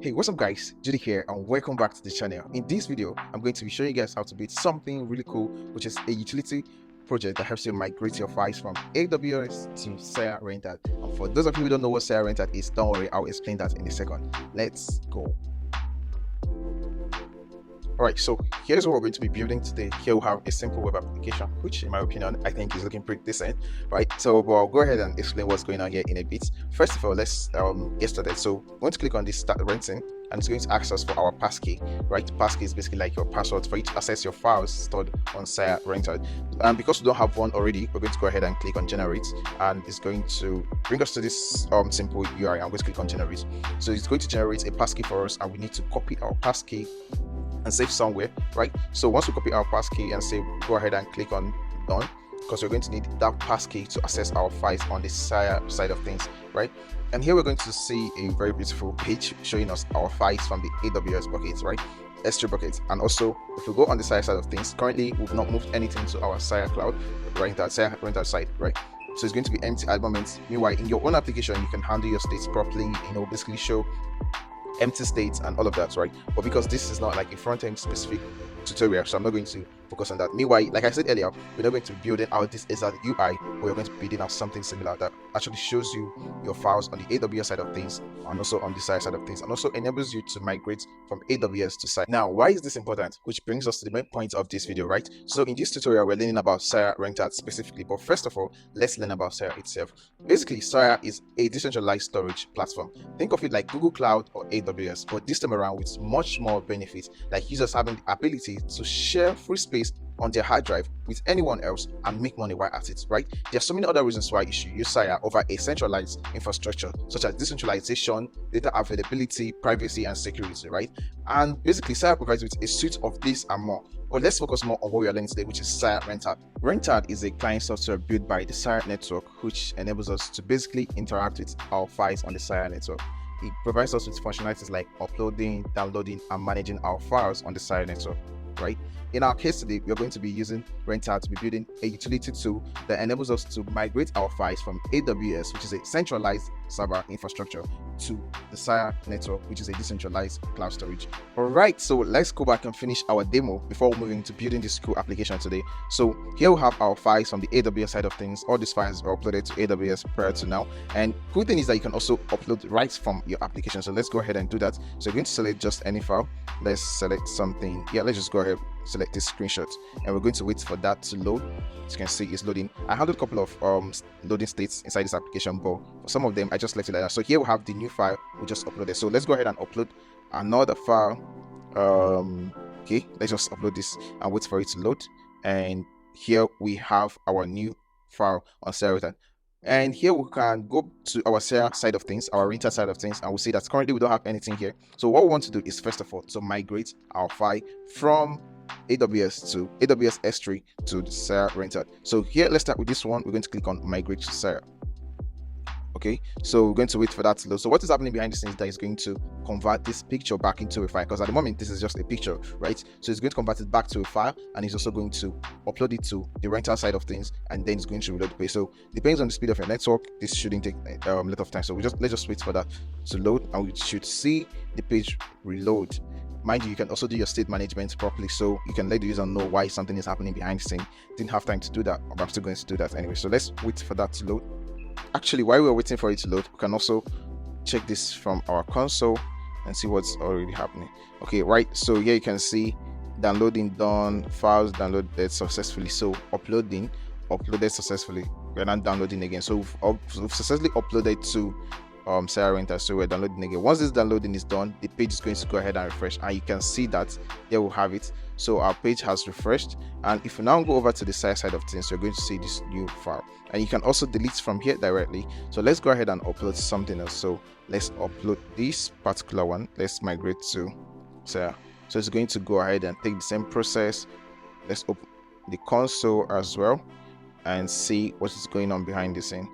Hey, what's up guys, Judy here and welcome back to the channel. In this video I'm going to be showing you guys how to build something really cool, which is a utility project that helps you migrate your files from AWS to renterd. And for those of you who don't know what renterd is, don't worry, I'll explain that in a second. Let's go. Alright, so here's what we're going to be building today. Here we have a simple web application, which in my opinion, I think is looking pretty decent, right? So I'll go ahead and explain what's going on here in a bit. First of all, let's get started. So I'm going to click on this start renting, and it's going to ask us for our passkey, right? Passkey is basically like your password for you to access your files stored on renterd. And because we don't have one already, we're going to go ahead and click on generate, and it's going to bring us to this simple URI. I'm going to click on generate. So it's going to generate a passkey for us, and we need to copy our passkey and save somewhere, right? So once we copy our passkey and save, go ahead and click on done, because we're going to need that passkey to access our files on the side of things, right? And here we're going to see a very beautiful page showing us our files from the AWS Bucket, right? S3 bucket. And also if we go on the side of things, currently we've not moved anything to our cloud, right? That renterd side, right? So it's going to be empty at the moment. Meanwhile, in your own application, you can handle your states properly, basically show empty states and all of that, right? But because this is not like a front-end specific tutorial, so I'm not going to focus on that. Meanwhile, like I said earlier, we're not going to be building out this exact UI, but we're going to be building out something similar that actually shows you your files on the AWS side of things and also on the side of things, and also enables you to migrate from AWS to side. Now, why is this important? Which brings us to the main point of this video, right? So in this tutorial, we're learning about renterd specifically, but first of all, let's learn about itself. Basically, is a decentralized storage platform. Think of it like Google Cloud or AWS, but this time around with much more benefits, like users having the ability to share free space on their hard drive with anyone else and make money while at it, right? There are so many other reasons why you should use over a centralized infrastructure, such as decentralization, data availability, privacy, and security, right? And basically, provides with a suite of this and more. But let's focus more on what we are learning today, which is renterd. Renterd is a client software built by the network, which enables us to basically interact with our files on the network. It provides us with functionalities like uploading, downloading, and managing our files on the network, right? In our case today, we are going to be using renterd to be building a utility tool that enables us to migrate our files from AWS, which is a centralized server infrastructure, to the network, which is a decentralized cloud storage. All right, so let's go back and finish our demo before moving to building this cool application today. So here we have our files from the AWS side of things. All these files are uploaded to AWS prior to now, and cool thing is that you can also upload right from your application. So let's go ahead and do that. So you're going to select just any file. Let's select something. Yeah, let's just go ahead, select this screenshot, and we're going to wait for that to load. As you can see, it's loading. I handled a couple of loading states inside this application, but for some of them I just left it like that. So here we have the new file we just uploaded. So let's go ahead and upload another file. Okay, let's just upload this and wait for it to load. And here we have our new file on renterd. And here we can go to our side of things, our renterd side of things, and we'll see that currently we don't have anything here. So what we want to do is, first of all, to migrate our file from AWS to AWS S3 to the renterd. So here, let's start with this one. We're going to click on migrate to Sarah. Okay, so we're going to wait for that to load. So what is happening behind the scenes that is going to convert this picture back into a file, because at the moment this is just a picture, right? So it's going to convert it back to a file, and it's also going to upload it to the renterd side of things, and then it's going to reload the page. So depends on the speed of your network, this shouldn't take a lot of time. So let's just wait for that to load, and we should see the page reload. Mind you, you can also do your state management properly, so you can let the user know why something is happening behind the scene. Didn't have time to do that, but I'm still going to do that anyway. So let's wait for that to load. Actually, while we're waiting for it to load, we can also check this from our console and see what's already happening. Okay, right, so here you can see downloading done, files downloaded successfully. So uploaded successfully. We're not downloading again. So we've successfully uploaded to renterd, so we're downloading again. Once this downloading is done, the page is going to go ahead and refresh, and you can see that there we have it. So our page has refreshed, and if we now go over to the side of things, you're going to see this new file, and you can also delete from here directly. So let's go ahead and upload something else. So let's upload this particular one. Let's migrate to Sarah. So it's going to go ahead and take the same process. Let's open the console as well and see what is going on behind the scene.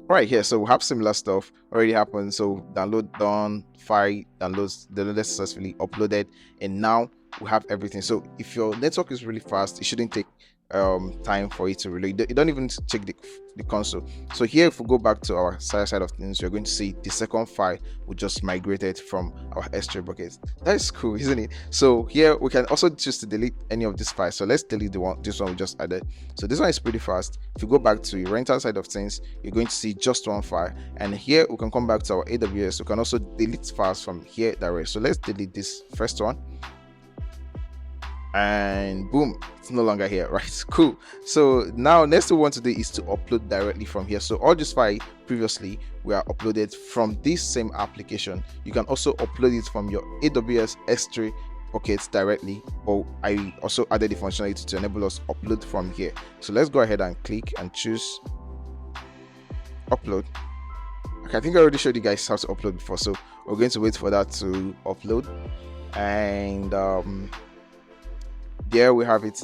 Right here, so we have similar stuff already happened. So download done, file downloaded successfully, uploaded, and now we have everything. So if your network is really fast, it shouldn't take time for it to reload. You don't even check the console. So here, if we go back to our side of things, you're going to see the second file we just migrated from our S3 bucket. That is cool, isn't it? So here we can also choose to delete any of these files. So let's delete this one we just added. So this one is pretty fast. If you go back to your renterd side of things, you're going to see just one file, and here we can come back to our AWS. We can also delete files from here direct. So let's delete this first one, and boom, it's no longer here, right? Cool. So now next thing we want to do is to upload directly from here. So all this file previously were uploaded from this same application. You can also upload it from your AWS S3 buckets directly, or I also added the functionality to enable us upload from here. So let's go ahead and click and choose upload. Okay, I think I already showed you guys how to upload before, so we're going to wait for that to upload. And there we have it.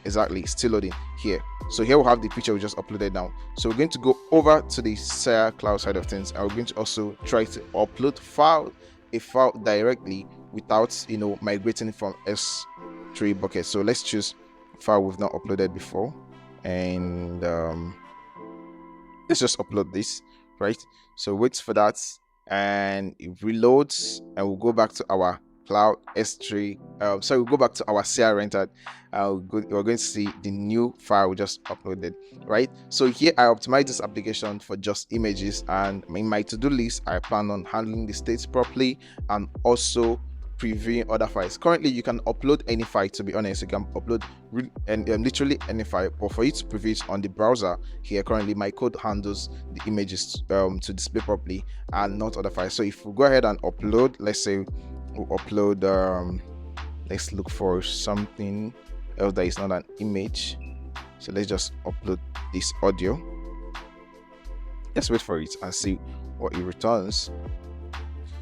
Exactly, still loading here. So here we have the picture we just uploaded now. So we're going to go over to the SIA cloud side of things, and we're going to also try to upload a file directly without migrating from S3 bucket. So let's choose file we've not uploaded before, and let's just upload this, right? So wait for that, and it reloads, and we'll go back to our cloud S3. We'll go back to our SIA renterd. We're going to see the new file we just uploaded, right? So here I optimized this application for just images, and in my to-do list I plan on handling the states properly and also previewing other files. Currently you can upload any file, to be honest. You can upload literally any file, but for you to preview it on the browser here, currently my code handles the images to display properly and not other files. So if we go ahead and upload, let's say we'll upload let's look for something else that is not an image. So let's just upload this audio. Let's wait for it and see what it returns.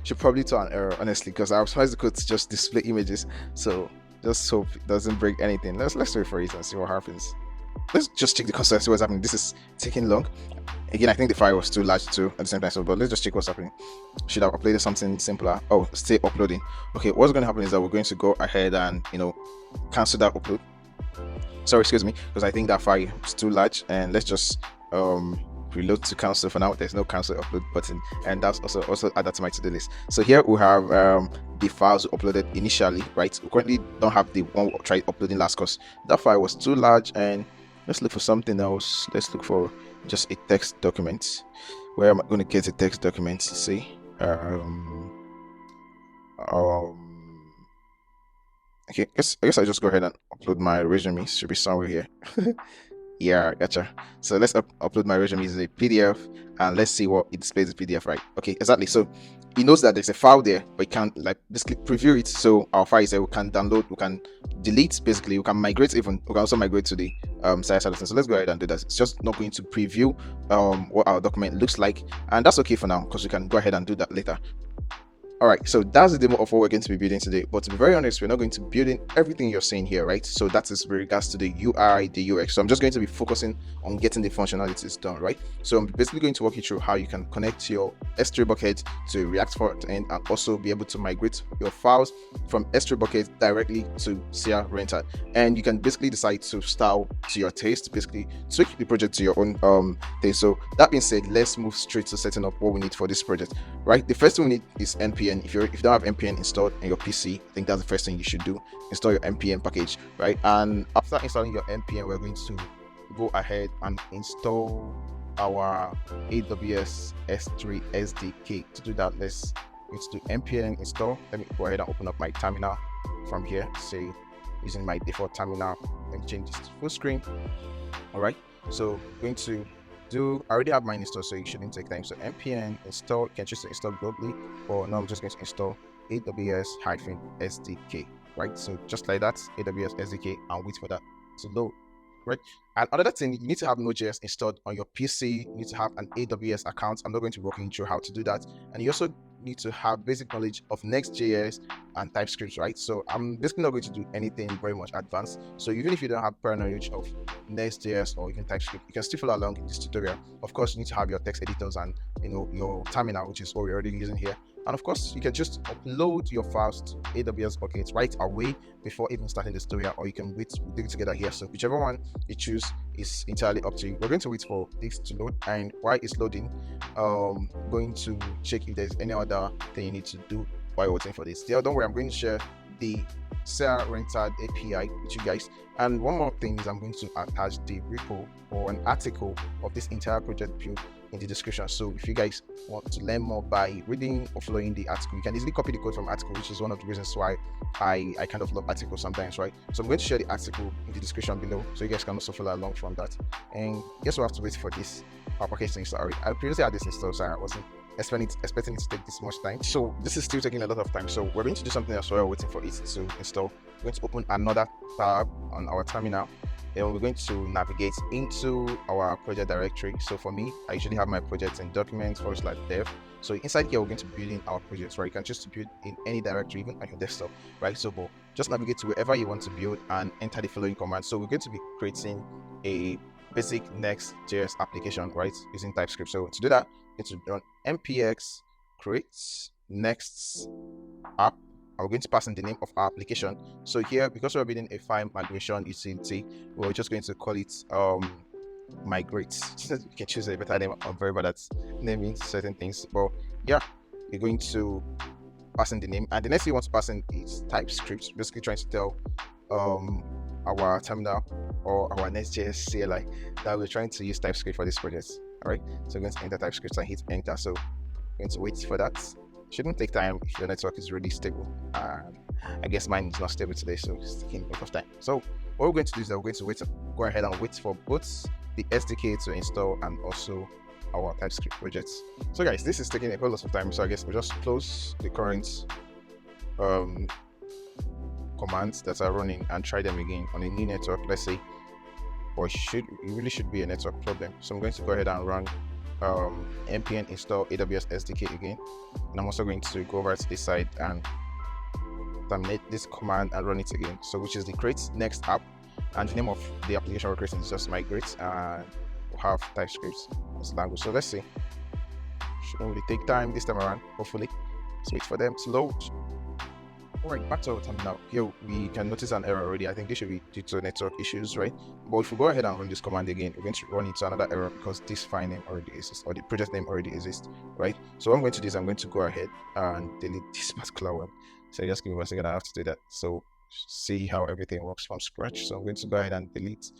Should probably turn an error, honestly, because I optimized the code to just display images. So just hope it doesn't break anything. Let's wait for it and see what happens. Let's just check the console and see what's happening. This is taking long. Again, I think the file was too large too at the same time. So, but let's just check what's happening. Should have uploaded something simpler. Oh, stay uploading. Okay, what's going to happen is that we're going to go ahead and cancel that upload. Sorry, excuse me, because I think that file is too large. And let's just reload to cancel for now. There's no cancel upload button, and that's also added to my to-do list. So here we have the files we uploaded initially, right? We currently don't have the one we tried uploading last because that file was too large. And let's look for something else. Let's look for just a text document. Where am I going to get a text document? See, okay, I guess I just go ahead and upload my resume. It should be somewhere here. Yeah, gotcha. So let's upload my resume as a PDF, and let's see what it displays as PDF, right? Okay, exactly. So it knows that there's a file there, but it can't basically preview it. So our file is there. We can download, we can delete, basically we can migrate. Even we can also migrate to the side of things. So let's go ahead and do that. It's just not going to preview what our document looks like, and that's okay for now because we can go ahead and do that later. All right, so that's the demo of what we're going to be building today. But to be very honest, we're not going to be building everything you're seeing here, right? So that is with regards to the UI, the UX. So I'm just going to be focusing on getting the functionalities done, right? So I'm basically going to walk you through how you can connect your S3 bucket to React front end, and also be able to migrate your files from S3 bucket directly to SIA renterd. And you can basically decide to style to your taste, basically tweak the project to your own taste. So that being said, let's move straight to setting up what we need for this project, right? The first thing we need is npm. If you don't have npm installed in your PC, I think that's the first thing you should do. Install your npm package, right? And after installing your npm, we're going to go ahead and install our AWS S3 SDK. To do that, let's do npm install. Let me go ahead and open up my terminal from here. Say using my default terminal, and change this to full screen. All right, so going to I already have mine installed, so it shouldn't take time. So npm install, you can choose to install globally, or no, I'm just going to install AWS-SDK, right? So just like that, AWS SDK, and wait for that to load, right? And another thing, you need to have Node.js installed on your PC. You need to have an AWS account. I'm not going to walk you through how to do that. And you also need to have basic knowledge of Next.js and TypeScript, right? So I'm basically not going to do anything very much advanced. So even if you don't have prior knowledge of Next.js or even TypeScript, you can still follow along in this tutorial. Of course, you need to have your text editors and your terminal, which is what we're already using here. And of course, you can just upload your files to AWS Bucket right away before even starting the story, or you can wait, we'll do it together here. So whichever one you choose is entirely up to you. We're going to wait for this to load, and while it's loading, going to check if there's any other thing you need to do while waiting for this. Don't worry, I'm going to share the renterd API with you guys. And one more thing is I'm going to attach the repo or an article of this entire project build in the description. So if you guys want to learn more by reading or following the article, you can easily copy the code from article, which is one of the reasons why I kind of love articles sometimes, right? So I'm going to share the article in the description below, so you guys can also follow along from that. And guess we'll have to wait for this package to install. I previously had this installed, so I wasn't expecting it to take this much time. So this is still taking a lot of time. So we're going to do something else while we're waiting for it to install. We're going to open another tab on our terminal, and we're going to navigate into our project directory. So for me, I usually have my projects in documents/dev. So inside here, we're going to be building our projects, right? You can just build in any directory, even on your desktop, right? So just navigate to wherever you want to build and enter the following commands. So we're going to be creating a basic Next.js application, right, using TypeScript. So to do that, it's to run npx create next app. I'm going to pass in the name of our application. So here, because we're building a file migration utility, we're just going to call it Migrate. You can choose a better name. I'm very bad at naming certain things, but yeah, you're going to pass in the name, and the next thing you want to pass in is TypeScript, basically trying to tell our terminal or our Next.js CLI that we're trying to use TypeScript for this project. All right, so we're going to enter TypeScript and hit enter. So we're going to wait for that. Shouldn't take time if your network is really stable. I guess mine is not stable today, so it's taking a lot of time. So what we're going to do is that we're going to go ahead and wait for both the SDK to install and also our TypeScript projects. So guys, this is taking a whole lot of time, so I guess we'll just close the current commands that are running and try them again on a new network, let's say, or it really should be a network problem. So I'm going to go ahead and run npm install AWS SDK again, and I'm also going to go over to this side and terminate this command and run it again. So which is the create next app, and the name of the application we're creating is just Migrate, and we'll have TypeScript as language. So let's see, shouldn't really take time this time around, hopefully. Let's wait for them to load. Alright, back to our terminal. Here we can notice an error already. I think this should be due to network issues, right? But if we go ahead and run this command again, we're going to run into another error because this file name already exists, or the project name already exists, right? So what I'm going to do is I'm going to go ahead and delete this particular one. So just give me 1 second, I have to do that. So see how everything works from scratch. So I'm going to go ahead and delete.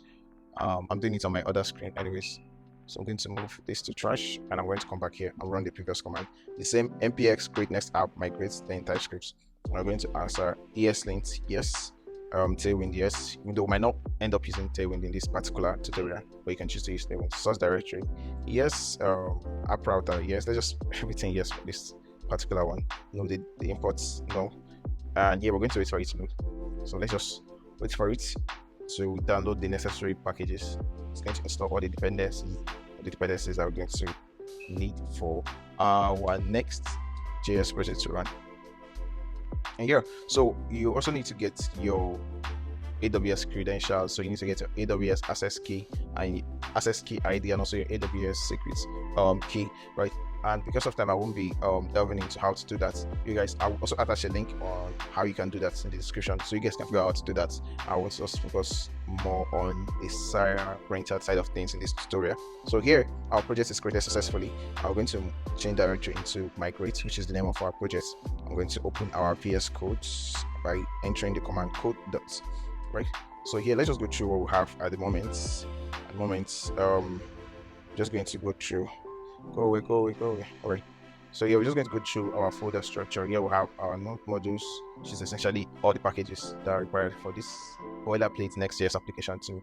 I'm doing it on my other screen anyways. So I'm going to move this to trash, and I'm going to come back here and run the previous command. The same npx create next app migrate then TypeScript. We're going to answer ESLint yes, Tailwind yes, even though we might not end up using Tailwind in this particular tutorial, but you can choose to use Tailwind. Source directory yes, app router yes. Let's just everything yes for this particular one. No, the imports no, and yeah, we're going to wait for it to load. So let's just wait for it to download the necessary packages. It's going to install all the dependencies that we're going to need for our Next.js project to run. And here, so you also need to get your AWS credentials. So you need to get your AWS access key and access key ID, and also your AWS secrets key, right? And because of time, I won't be delving into how to do that. You guys, I will also attach a link on how you can do that in the description, so you guys can figure out how to do that. I will just focus more on the renterd side of things in this tutorial. So here, our project is created successfully. I'm going to change directory into Migrate, which is the name of our project. I'm going to open our VS codes by entering the command code dot, right? So here, let's just go through what we have at the moment. Just going to go through. Go away. All right. So yeah, we're just going to go through our folder structure. Here we have our node modules, which is essentially all the packages that are required for this boilerplate Next.js application to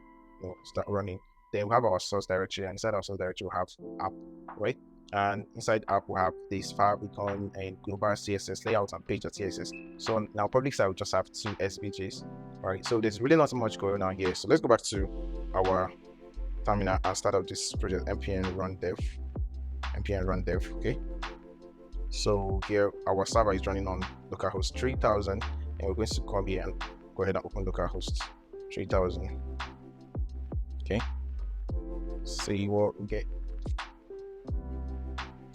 start running. Then we have our source directory, and inside our source directory we have app, right? And inside app we have this file icon and global CSS layout and page.css. So on our public side we just have 2 SVJs. All right. So there's really not much going on here. So let's go back to our terminal and start up this project npm run dev. Okay, so here our server is running on localhost 3000, and we're going to come here and go ahead and open localhost 3000. Okay, see what we get.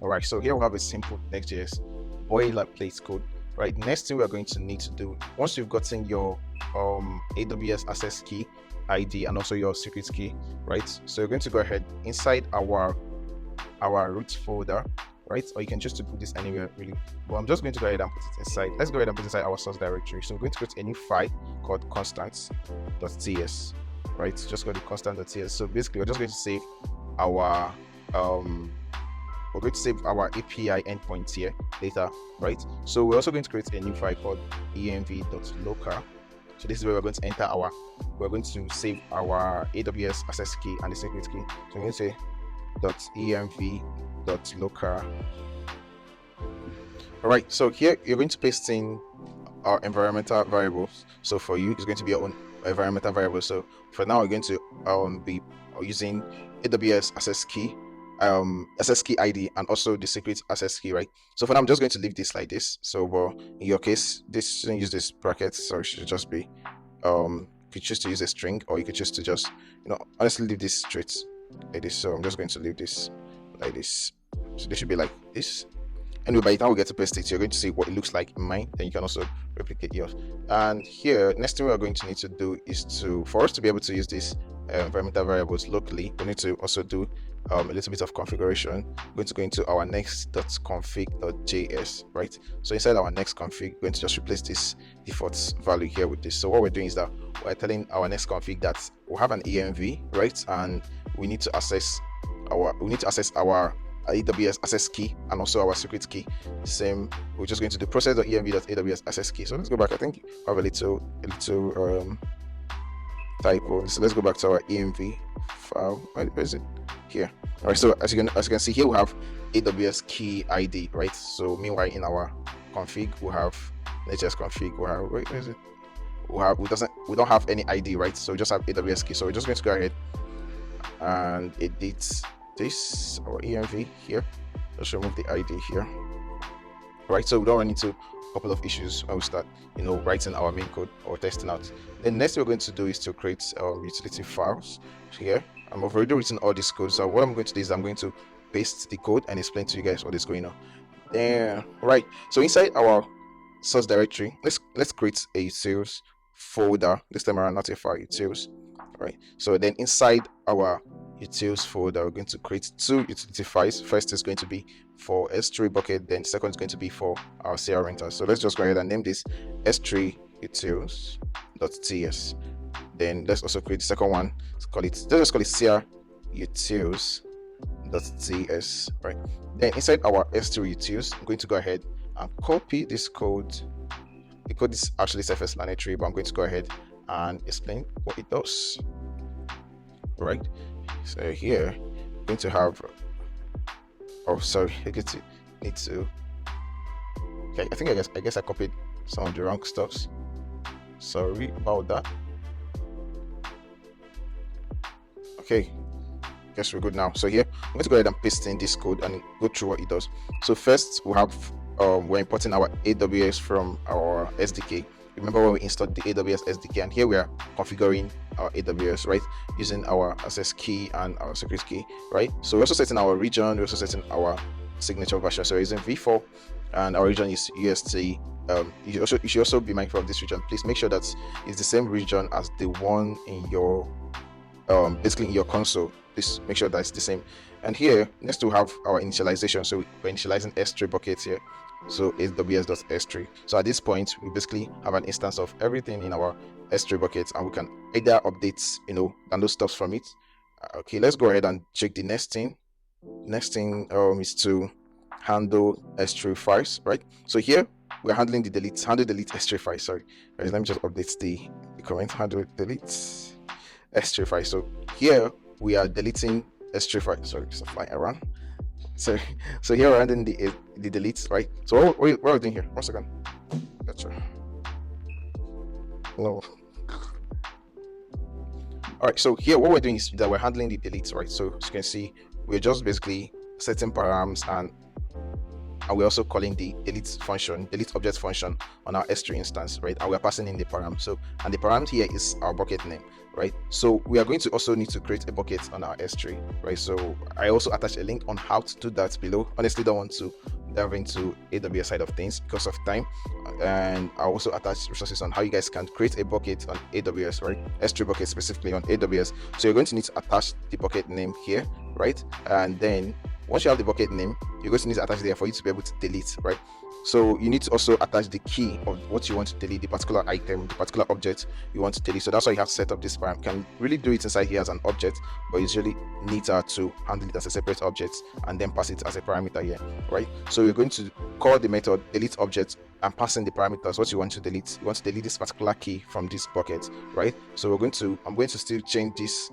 All right, so here we have a simple Next.js boilerplate code, right? Next thing we're going to need to do, once you've gotten your AWS access key ID and also your secret key, right? So you're going to go ahead inside our root folder, right? Or you can just put this anywhere really, but I'm just going to go ahead and put it inside. Let's go ahead and put it inside our source directory. So we're going to create a new file called constant.ts, right? Just go to constant.ts. So basically we're just going to save our API endpoint here later, right? So we're also going to create a new file called env.local. So this is where we're going to save our AWS access key and the secret key. So we're going to say .env.local. All right, so here you're going to paste in our environmental variables. So for you, it's going to be your own environmental variable. So for now, we're going to be using AWS access key ID and also the secret access key, right? So for now, I'm just going to leave this like this. So in your case, this shouldn't use this bracket, so it should just be you could choose to use a string, or you could choose to just honestly leave this straight like this. So I'm just going to leave this like this. So this should be like this. Anyway, by the time we get to paste it, you're going to see what it looks like in mine. Then you can also replicate yours. And here, next thing we're going to need to do is for us to be able to use these environmental variables locally, we need to also do a little bit of configuration. We're going to go into our next.config.js, right? So inside our next config, we're going to just replace this default value here with this. So what we're doing is that we're telling our next config that we'll have an env, right? And we need to access our AWS access key and also our secret key. Same, we're just going to do process.env.aws access key. So let's go back. I think I have a little typo. So let's go back to our env file. Where is it? Here. All right. So as you can see here, we have AWS key ID, right? So meanwhile, in our config, we have Next.js config. Where is it? We don't have any ID, right? So we just have AWS key. So we're just going to go ahead and edit this, our env here. Let's remove the ID here. Right, so we don't run into a couple of issues when we start writing our main code or testing out. Then next we're going to do is to create utility files here. I've already written all this code, so what I'm going to do is I'm going to paste the code and explain to you guys what is going on. Right, so inside our source directory, let's create a utils folder this time around, not a file, utils. Right, so then inside our utils folder, we're going to create two utility files. First is going to be for S3 bucket, then second is going to be for our CR renterd. So let's just go ahead and name this S3 utils.ts. Then let's also create the second one. Let's just call it CR utils.ts. Right. Then inside our S3 utils, I'm going to go ahead and copy this code. The code is actually self-explanatory, but I'm going to go ahead and explain what it does. Right. So here I'm going to have okay, I guess I copied some of the wrong stuffs. Sorry about that. Okay, guess we're good now. So here I'm going to go ahead and paste in this code and go through what it does. So first we have we're importing our AWS from our SDK. Remember when we installed the AWS SDK, and here we are configuring our AWS, right, using our access key and our secret key, right? So we're also setting our region, we're also setting our signature version. So we're using v4 and our region is UST. You should also be mindful of this region. Please make sure that it's the same region as the one in your basically in your console. Please make sure that it's the same. And here next we have our initialization. So we're initializing S3 buckets here. So AWS.S3. So at this point, we basically have an instance of everything in our S3 buckets, and we can either update, download stuff from it. Okay, let's go ahead and check the next thing. Next thing is to handle S3 files, right? So here we're handling the delete S3 files. Sorry, let me just update the comment. Handle delete S3 files. So here we are deleting S3 files. Sorry, it's flying around. So here we're handling the deletes, right? So what are we doing here? 1 second. Gotcha. No. All right. So here what we're doing is that we're handling the deletes, right? So as you can see, we're just basically setting params and we're also calling the delete object function on our S3 instance, right? And we're passing in the param. So, and the param here is our bucket name, right? So we are going to also need to create a bucket on our S3, right? So I also attach a link on how to do that below. Honestly, don't want to delve into AWS side of things because of time, and I'll also attach resources on how you guys can create a bucket on AWS, right? S3 bucket specifically on AWS. So you're going to need to attach the bucket name here, right? And then once you have the bucket name, you're going to need to attach there for you to be able to delete, right? So you need to also attach the key of what you want to delete, the particular item, the particular object you want to delete. So that's why you have to set up this param. You can really do it inside here as an object, but it's really neater to handle it as a separate object and then pass it as a parameter here, right? So you're going to call the method delete object and pass in the parameters what you want to delete. You want to delete this particular key from this bucket, right? So I'm going to still change this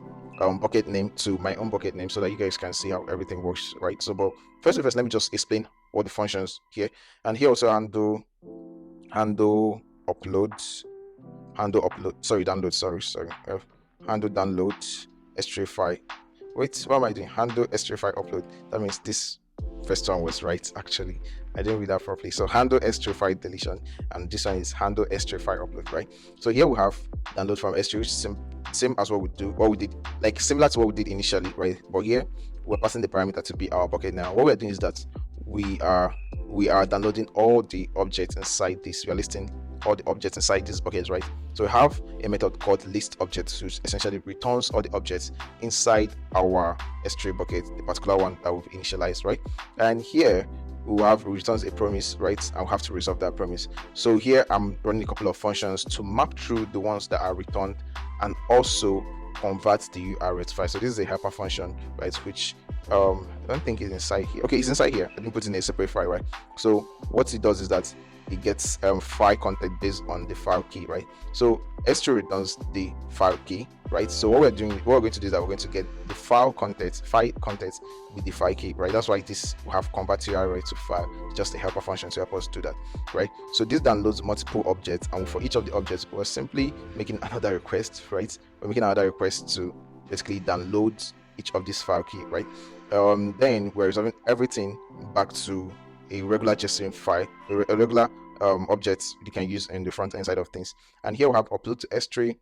bucket name to my own bucket name so that you guys can see how everything works, right? So but first let me just explain all the functions here. And here also handle download, handle download S3 file. Wait, what am I doing? Handle S3 file upload. That means this first one was right. Actually, I didn't read that properly. So handle S3 file deletion, and this one is handle S3 file upload, right? So here we have download from S3, which is same as what we did, like similar to what we did initially, right? But here we're passing the parameter to be our bucket. Now what we're doing is that we are downloading all the objects inside this. We are listing all the objects inside this bucket, right? So we have a method called list objects, which essentially returns all the objects inside our S3 bucket, the particular one that we've initialized, right? And here we have returns a promise, right? And we'll have to resolve that promise. So here I'm running a couple of functions to map through the ones that are returned and also convert the URL file. So this is a helper function, right? Which I don't think it's inside here. Okay, it's inside here. I didn't put in a separate file, right? So what it does is that it gets file content based on the file key, right? So S3 returns the file key, right? So what we're going to do is that we're going to get the file content with the file key, right? That's why this will have convert URL to file. It's just a helper function to help us do that, right? So this downloads multiple objects, and for each of the objects, we're simply making another request, right? We're making another request to basically download each of this file key, right? Then we're resolving everything back to a regular JSON file, a regular object you can use in the front end side of things. And here we have upload to S3,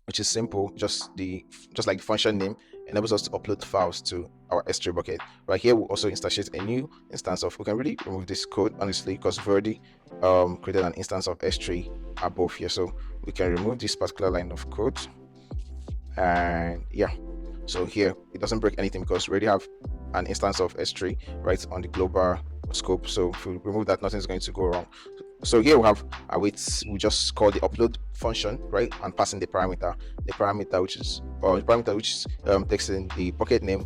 which is simple, just like the function name enables us to upload files to our S3 bucket. Right here we'll also instantiate a new instance of, we can really remove this code honestly because we've already created an instance of S3 above here, so we can remove this particular line of code. And yeah, so here it doesn't break anything because we already have an instance of S3 right on the global scope. So if we remove that, nothing's going to go wrong. So here we have we just call the upload function, right, and passing the parameter which takes in the bucket name,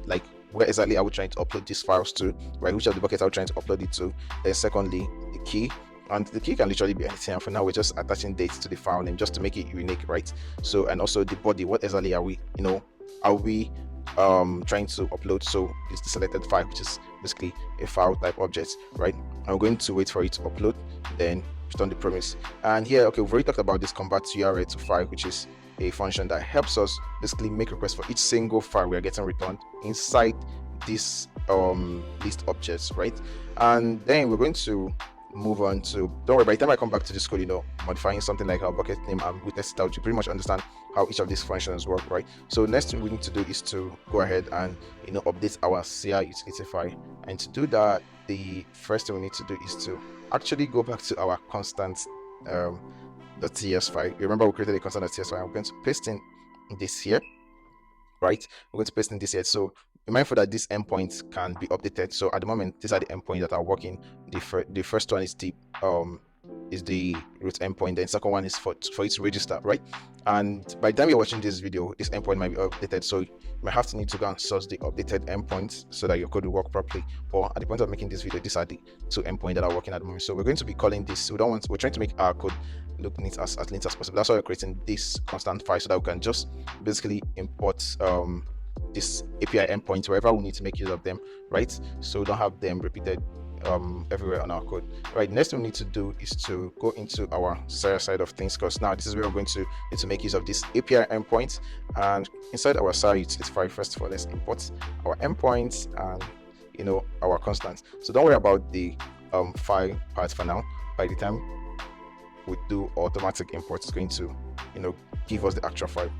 like where exactly are we trying to upload these files to, right? Which of the buckets are we trying to upload it to? Then secondly, the key, and the key can literally be anything. And for now, we're just attaching dates to the file name just to make it unique, right? So, and also the body, what exactly are we trying to upload? So it's the selected file, which is basically a file type object, right? I'm going to wait for it to upload, then return the promise. And here, okay, we've already talked about this convert URL to file, which is a function that helps us basically make requests for each single file we are getting returned inside this list objects, right? And then we're going to move on to, don't worry, by the time I come back to this code, modifying something like our bucket name, and we test it out, you pretty much understand how each of these functions work, right? So next thing we need to do is to go ahead and update our CI utility file. And to do that, the first thing we need to do is to actually go back to our constant .ts file. You remember we created a constant .ts file. I'm going to paste in this here, right? We're going to paste in this here. So be mindful that these endpoints can be updated. So at the moment, these are the endpoints that are working. The first one is the root endpoint. The second one is for it to register, right? And by the time you're watching this video, this endpoint might be updated. So you might need to go and source the updated endpoints so that your code will work properly. But at the point of making this video, these are the two endpoints that are working at the moment. So we're going to be calling this. We're trying to make our code look neat as neat as possible. That's why we're creating this constant file so that we can just basically import this API endpoint wherever we need to make use of them, right? So we don't have them repeated everywhere on our code. Right, next thing we need to do is to go into our server side of things, because now this is where we're going to need to make use of this API endpoint. And inside our server utility file, first of all, let's import our endpoints and our constants. So don't worry about the file part for now. By the time we do automatic import, it's going to give us the actual file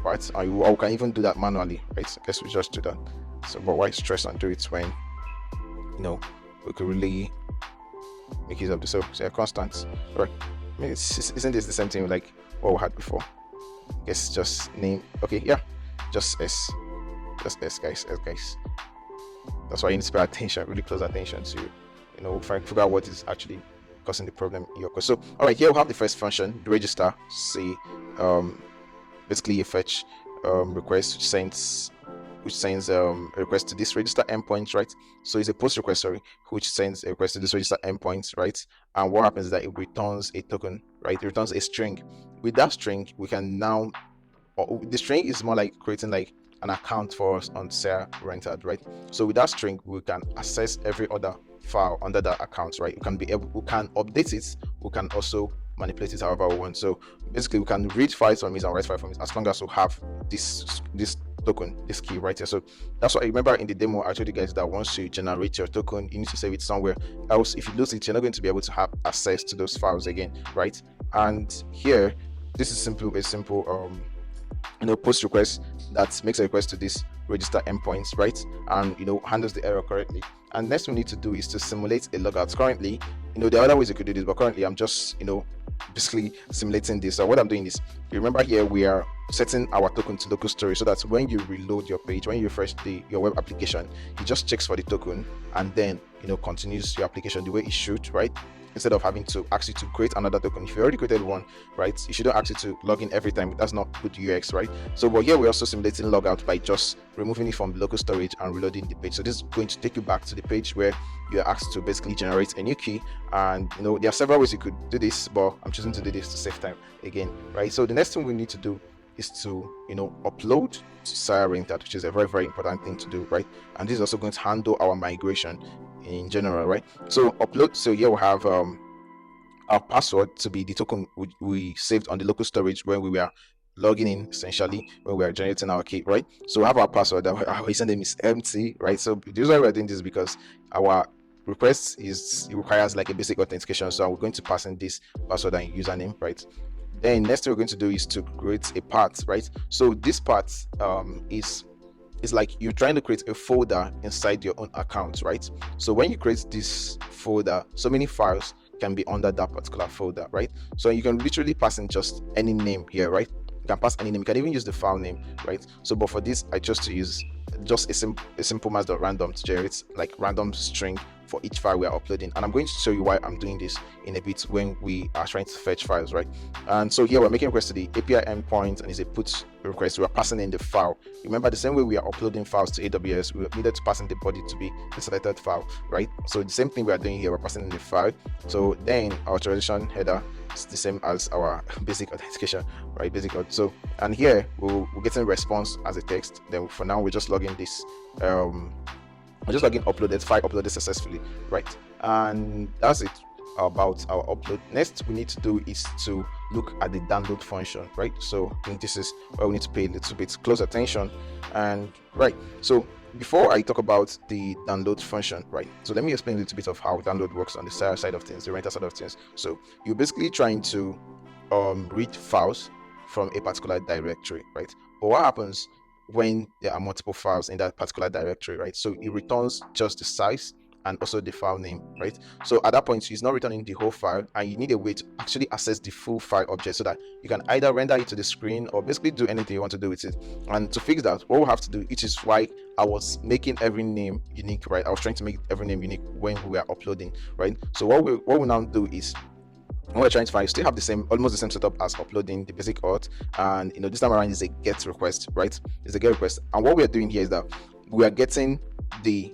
part, and we can even do that manually, right? So let's just do that. So but why stress and do it when we could really make use of this. So say a constant, right? I mean, isn't this the same thing like what we had before? I guess just name. Okay, yeah, just S, guys, S, guys. That's why you need to pay attention, really close attention to, figure out what is actually causing the problem in your code. So, all right, here we have the first function, the register. Say, basically a fetch request which sends a request to this register endpoint, right? So it's a post request, sorry, which sends a request to this register endpoint, right? And what happens is that it returns a token, right? It returns a string. With that string, we can now, the string is more like creating like an account for us on renterd, right? So with that string, we can access every other file under that account, right? We can update it. We can also manipulate it however we want. So basically, we can read files from it and write files from it as long as we have this token, this key right here. So that's what I remember in the demo. I told you guys that once you generate your token, you need to save it somewhere else. If you lose it, you're not going to be able to have access to those files again, right? And here, this is a simple post request that makes a request to this register endpoints, right? And handles the error correctly. And next we need to do is to simulate a logout. Currently, there are other ways you could do this, but currently I'm just basically simulating this. So what I'm doing is, you remember here we are setting our token to local storage, so that when you reload your page, when you refresh your web application, it just checks for the token and then continues your application the way it should, right? Instead of having to ask you to create another token. If you already created one, right, you shouldn't ask you to log in every time. That's not good UX, right? So but here we're also simulating logout by just removing it from the local storage and reloading the page. So this is going to take you back to the page where you're asked to basically generate a new key. And there are several ways you could do this, but I'm choosing to do this to save time again, right? So the next thing we need to do is to upload to renterd, which is a very, very important thing to do, right? And this is also going to handle our migration in general, right? So upload. So here we have our password to be the token we saved on the local storage when we were logging in, essentially when we are generating our key, right? So we have our password. Our username is empty, right? So the reason why we're doing this is because our request requires like a basic authentication. So we're going to pass in this password and username, right? Then next thing we're going to do is to create a path, right? So this path is like you're trying to create a folder inside your own account, right? So when you create this folder, so many files can be under that particular folder, right? So you can literally pass in just any name here, right? You can pass any name. You can even use the file name, right? So but for this, I chose to use just a simple mass.random to generate like random string for each file we are uploading. And I'm going to show you why I'm doing this in a bit when we are trying to fetch files, right? And so here we're making a request to the API endpoint, and it's a put request. We're passing in the file. Remember, the same way we are uploading files to AWS, we needed to pass in the body to be the selected file, right? So the same thing we are doing here, we're passing in the file. So then our authorization header is the same as our basic authentication, right? So and here we're getting response as a text. Then for now we're just logging this uploaded file uploaded successfully, right? And that's it about our upload. Next we need to do is to look at the download function, right? So I think this is where we need to pay a little bit close attention. And right, so before I talk about the download function, right, so let me explain a little bit of how download works on the server side of things, the renter side of things. So you're basically trying to read files from a particular directory, right? But what happens when there are multiple files in that particular directory, right? So it returns just the size and also the file name, right? So at that point, it's not returning the whole file, and you need a way to actually access the full file object so that you can either render it to the screen or basically do anything you want to do with it. And to fix that, what we'll have to do, which is why I was making every name unique, right? I was trying to make every name unique when we are uploading, right? So what we now do is, what we're trying to find, still have almost the same setup as uploading the basic auth, and this time around is a get request, right? It's a get request, and what we are doing here is that we are getting the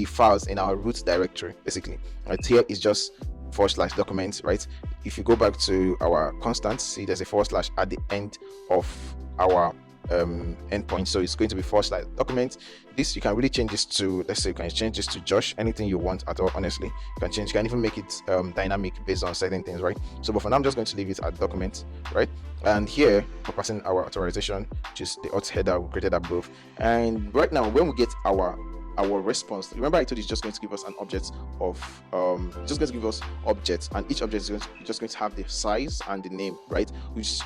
files in our root directory, basically. Right here is just / documents, right? If you go back to our constant, see there's a / at the end of our endpoint, so it's going to be / document. This you can really change this to, let's say you can change this to Josh, anything you want at all. Honestly, you can even make it dynamic based on certain things, right? So but for now I'm just going to leave it at document, right? And here we're passing our authorization, which is the auth header we created above. And right now when we get our response, remember I told you it's just going to give us an object of objects, and each object is just going to have the size and the name, right? Which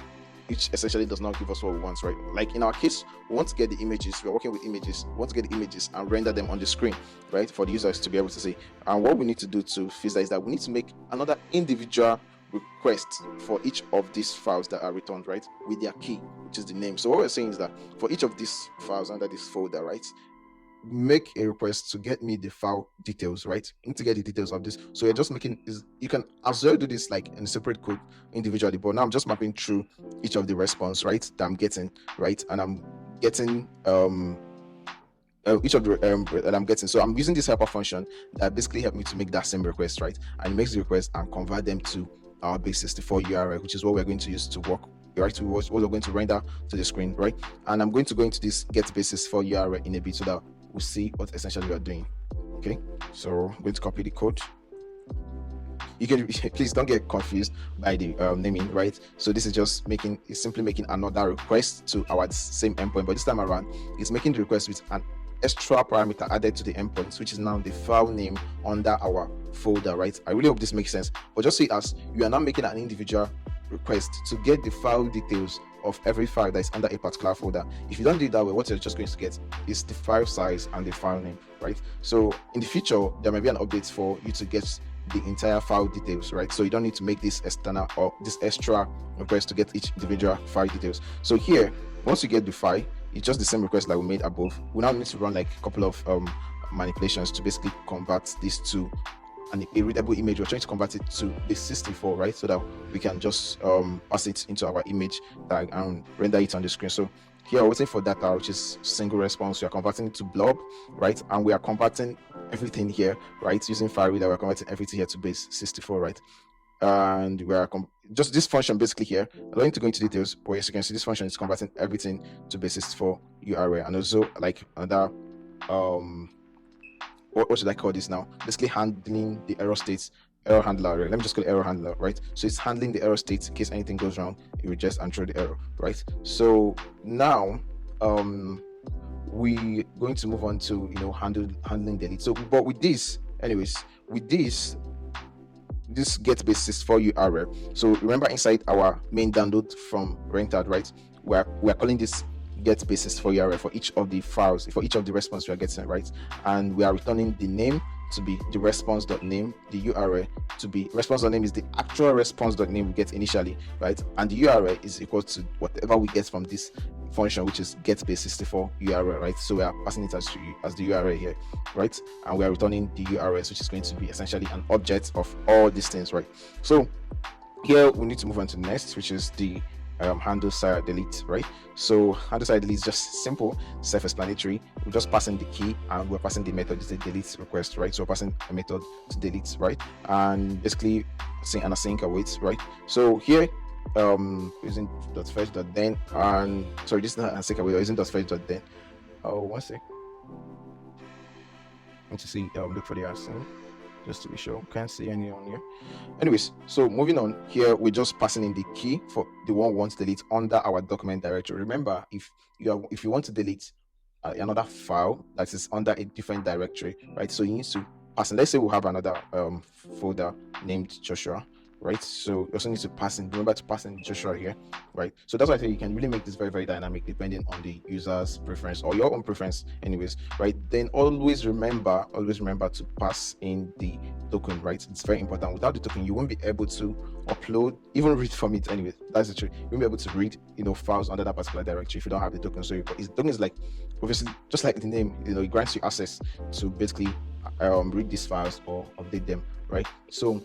which essentially does not give us what we want, right? Like in our case, we want to get the images, we're working with images, we want to get the images and render them on the screen, right, for the users to be able to see. And what we need to do to fix that is that we need to make another individual request for each of these files that are returned, right, with their key, which is the name. So what we're saying is that for each of these files under this folder, right, make a request to get me the file details, right? You need to get the details of this. So you're just making is you can as well do this like in a separate code individually, but now I'm just mapping through each of the response, right, that I'm getting, right, and I'm getting each of the that I'm getting. So I'm using this helper function that basically help me to make that same request, right, and it makes the request and convert them to our base 64 URL, which is what we're going to use to work, right, to what we're going to render to the screen, right. And I'm going to go into this get base 64 URL in a bit so that we'll see what essentially we are doing. Okay, so I'm going to copy the code. You can please don't get confused by the naming, right? So this is just simply making another request to our same endpoint, but this time around it's making the request with an extra parameter added to the endpoint, which is now the file name under our folder, right? I really hope this makes sense. But just see as you are now making an individual request to get the file details of every file that is under a particular folder. If you don't do it that way, what you're just going to get is the file size and the file name, right? So in the future, there may be an update for you to get the entire file details, right? So you don't need to make this external or this extra request to get each individual file details. So here, once you get the file, it's just the same request that we made above. We now need to run like a couple of manipulations to basically convert this to a readable image. We're trying to convert it to a 64, right, so that we can just pass it into our image tag and render it on the screen. So here we're waiting for data, which is single response. We are converting it to blob, right, and we are converting everything here, right, using file reader. We're converting everything here to base 64, right, and we are just this function basically here. I don't need to go into details, but as you can see, this function is converting everything to base 64 URL, and also like another what should I call this now? Basically handling the error states, error handler, right? Let me just call it error handler, right? So it's handling the error states in case anything goes wrong, it rejects and throw the error, right? So now we going to move on to handling delete. So but with this, anyways, with this get base 64 URL. So remember inside our main download from renterd, right? We're calling this get base 64 URL for each of the files, for each of the response we are getting, right? And we are returning the name to be the response.name, the URL to be response.name is the actual response.name we get initially, right? And the URL is equal to whatever we get from this function, which is get base 64 URL, right? So we are passing it as the URL here, right? And we are returning the URLs, which is going to be essentially an object of all these things, right? So here we need to move on to next, which is the handle side delete, right? So handle side delete is just simple, self-explanatory. We're just passing the key and we're passing the method is the delete request, right? So we're passing a method to delete, right? And basically async and async awaits, right? So here using .fetch.then and sorry, this is not async await, using .fetch.then. Oh, one sec. I need to see look for the async just to be sure. Can't see any on here. Anyways, so moving on here, we're just passing in the key for the one we want to delete under our document directory. Remember, if you want to delete another file that is under a different directory, right? So you need to pass in. Let's say we have another folder named Joshua, right? So you also need to pass in. Remember to pass in Joshua here, right? So that's why I think you can really make this very, very dynamic depending on the user's preference or your own preference, anyways, right? Then always remember to pass in the token, right? It's very important. Without the token, you won't be able to upload, even read from it. Anyway, that's the truth. You won't be able to read, files under that particular directory if you don't have the token. So the token is like, obviously, just like the name, it grants you access to basically read these files or update them, right? So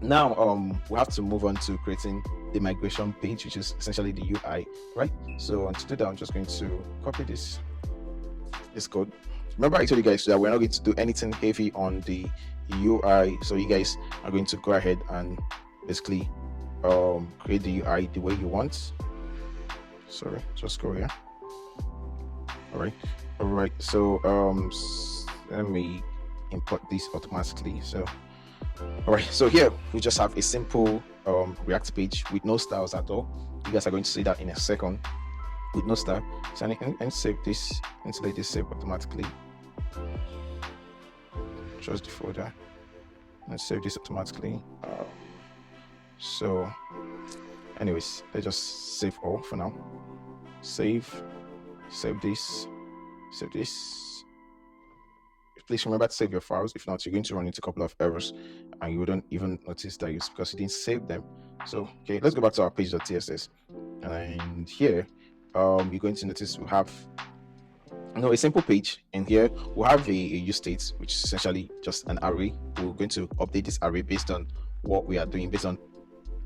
now we have to move on to creating the migration page, which is essentially the UI, right? So to do that, I'm just going to copy this code. Remember I told you guys that we're not going to do anything heavy on the UI, so you guys are going to go ahead and basically create the UI the way you want. Sorry, just go here. All right, so let me import this automatically. So all right, so here we just have a simple React page with no styles at all. You guys are going to see that in a second with no style. So and save this and let this save automatically. Trust the folder and save this automatically. So Anyways, let's just save all for now. Save this, save this. Please remember to save your files. If not, you're going to run into a couple of errors and you wouldn't even notice that it's because you didn't save them. So, okay, let's go back to our page.tss. And here, you're going to notice we have a simple page. In here, we'll have a use state, which is essentially just an array. We're going to update this array based on what we are doing, based on